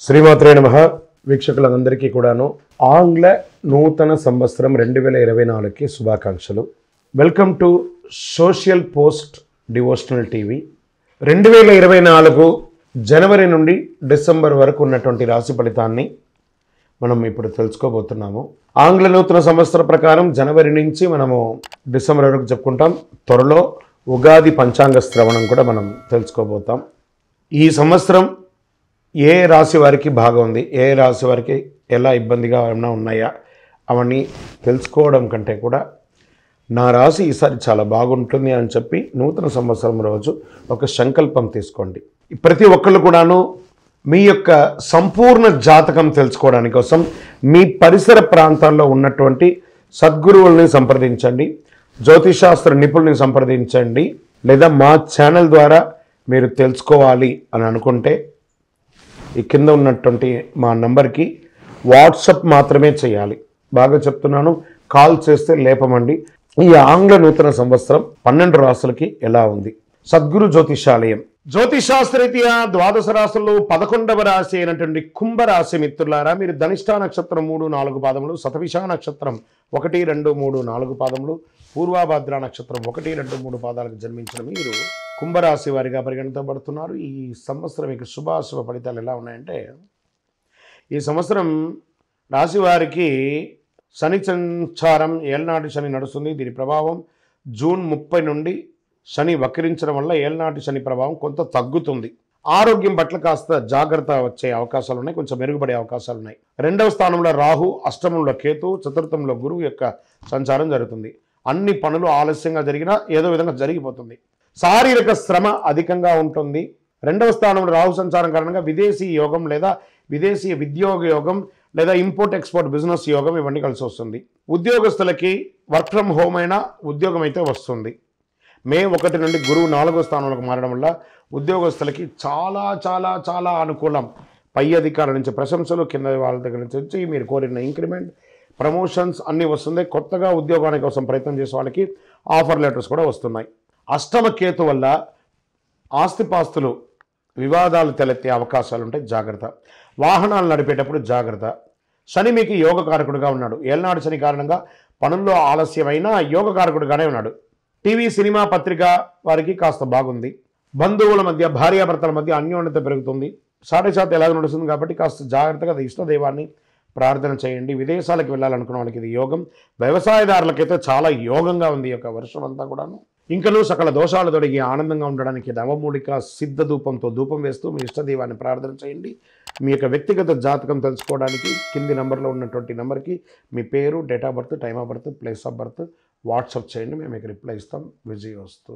శ్రీమాత్రే నమః. వీక్షకులందరికీ కూడాను ఆంగ్ల నూతన సంవత్సరం 2024కి శుభాకాంక్షలు. Welcome to social post devotional TV. 2024 జనవరి నుండి డిసెంబర్ వరకు ఉన్నటువంటి రాశి ఫలితాన్ని మనం ఇప్పుడు తెలుసుకోబోతున్నాము. ఆంగ్ల నూతన సంవత్సర ప్రకారం జనవరి నుంచి మనము డిసెంబర్ వరకు చెప్పుకుంటాం. త్వరలో ఉగాది పంచాంగ శ్రవణం కూడా మనం తెలుసుకోబోతాం. ఈ సంవత్సరం ఏ రాశి వారికి బాగుంది, ఏ రాశి వారికి ఎలా ఇబ్బందిగా ఏమైనా ఉన్నాయా అవన్నీ తెలుసుకోవడం కంటే కూడా నా రాశి ఈసారి చాలా బాగుంటుంది అని చెప్పి నూతన సంవత్సరం రోజు ఒక సంకల్పం తీసుకోండి. ప్రతి ఒక్కళ్ళు కూడాను మీ యొక్క సంపూర్ణ జాతకం తెలుసుకోవడానికి కోసం మీ పరిసర ప్రాంతాల్లో ఉన్నటువంటి సద్గురువుల్ని సంప్రదించండి, జ్యోతిషాస్త్ర నిపుణుల్ని సంప్రదించండి. లేదా మా ఛానల్ ద్వారా మీరు తెలుసుకోవాలి అని అనుకుంటే ఈ కింద ఉన్నటువంటి మా నంబర్కి వాట్సప్ మాత్రమే చేయాలి. బాగా చెప్తున్నాను, కాల్ చేస్తే లేపమండి. ఈ ఆంగ్ల నూతన సంవత్సరం 12 రాశులకి ఎలా ఉంది? సద్గురు జ్యోతిషాలయం జ్యోతిషాస్త్రరీత్యా ద్వాదశ రాశుల్లో 11వ రాశి అయినటువంటి కుంభరాశి మిత్రులారా, మీరు ధనిష్ఠా నక్షత్రం 3-4 పాదములు, శతభిష నక్షత్రం 1-2-3-4 పాదములు, పూర్వాభాద్ర నక్షత్రం 1-2-3 పాదాలకు జన్మించిన మీరు కుంభరాశి వారిగా పరిగణించబడుతున్నారు. ఈ సంవత్సరం మీకు శుభాశుభ ఫలితాలు ఎలా ఉన్నాయంటే, ఈ సంవత్సరం రాశి వారికి శని సంచారం ఏళ్నాటి శని నడుస్తుంది. దీని ప్రభావం జూన్ 30 నుండి శని వక్రించడం వల్ల ఏళ్నాటి శని ప్రభావం కొంత తగ్గుతుంది. ఆరోగ్యం పట్ల కాస్త జాగ్రత్త వచ్చే అవకాశాలు ఉన్నాయి, కొంచెం మెరుగుపడే అవకాశాలు ఉన్నాయి. 2వ స్థానంలో రాహు, అష్టమంలో కేతు, చతుర్థంలో గురువు యొక్క సంచారం జరుగుతుంది. అన్ని పనులు ఆలస్యంగా జరిగినా ఏదో విధంగా జరిగిపోతుంది. శారీరక శ్రమ అధికంగా ఉంటుంది. 2వ స్థానంలో రాహు సంచారం కారణంగా విదేశీ యోగం లేదా విదేశీ విద్యోగ యోగం లేదా ఇంపోర్ట్ ఎక్స్పోర్ట్ బిజినెస్ యోగం ఇవన్నీ కలిసి వస్తుంది. ఉద్యోగస్తులకి వర్క్ ఫ్రమ్ హోమ్ అయినా ఉద్యోగం అయితే వస్తుంది. మే 1 నుండి గురువు 4వ స్థానంలోకి మారడం వల్ల ఉద్యోగస్తులకి చాలా చాలా చాలా అనుకూలం. పై అధికారుల నుంచి ప్రశంసలు, కింద వాళ్ళ దగ్గర నుంచి మీరు కోరిన ఇంక్రిమెంట్, ప్రమోషన్స్ అన్నీ వస్తుంది. కొత్తగా ఉద్యోగానికి కోసం ప్రయత్నం చేసే వాళ్ళకి ఆఫర్ లెటర్స్ కూడా వస్తున్నాయి. అష్టమ కేతు వల్ల ఆస్తిపాస్తులు వివాదాలు తలెత్తే అవకాశాలు ఉంటాయి, జాగ్రత్త. వాహనాలు నడిపేటప్పుడు జాగ్రత్త. శని మీకు యోగకారకుడుగా ఉన్నాడు. ఏళ్నాడు శని కారణంగా పనుల్లో ఆలస్యమైన యోగకారకుడుగానే ఉన్నాడు. టీవీ, సినిమా, పత్రిక వారికి కాస్త బాగుంది. బంధువుల మధ్య, భార్యాభర్తల మధ్య అన్యోన్యత పెరుగుతుంది. సాటిశాతం ఎలాగ నడుస్తుంది కాబట్టి కాస్త జాగ్రత్తగా ఇష్టదైవాన్ని ప్రార్థన చేయండి. విదేశాలకు వెళ్ళాలనుకున్న వాళ్ళకి ఇది యోగం. వ్యవసాయదారులకైతే చాలా యోగంగా ఉంది ఈ యొక్క వర్షం అంతా కూడాను. ఇంకనూ సకల దోషాలు తొలగి ఆనందంగా ఉండడానికి నవమూలిక సిద్ధ ధూపంతో ధూపం వేస్తూ మీ ఇష్టదైవాన్ని ప్రార్థన చేయండి. మీ యొక్క వ్యక్తిగత జాతకం తెలుసుకోవడానికి కింది నెంబర్లో ఉన్నటువంటి నెంబర్కి మీ పేరు, date of birth, time of birth, place of birth WhatsApp చేయండి. మేము మీకు రిప్లై ఇస్తాం. విజయోస్తు.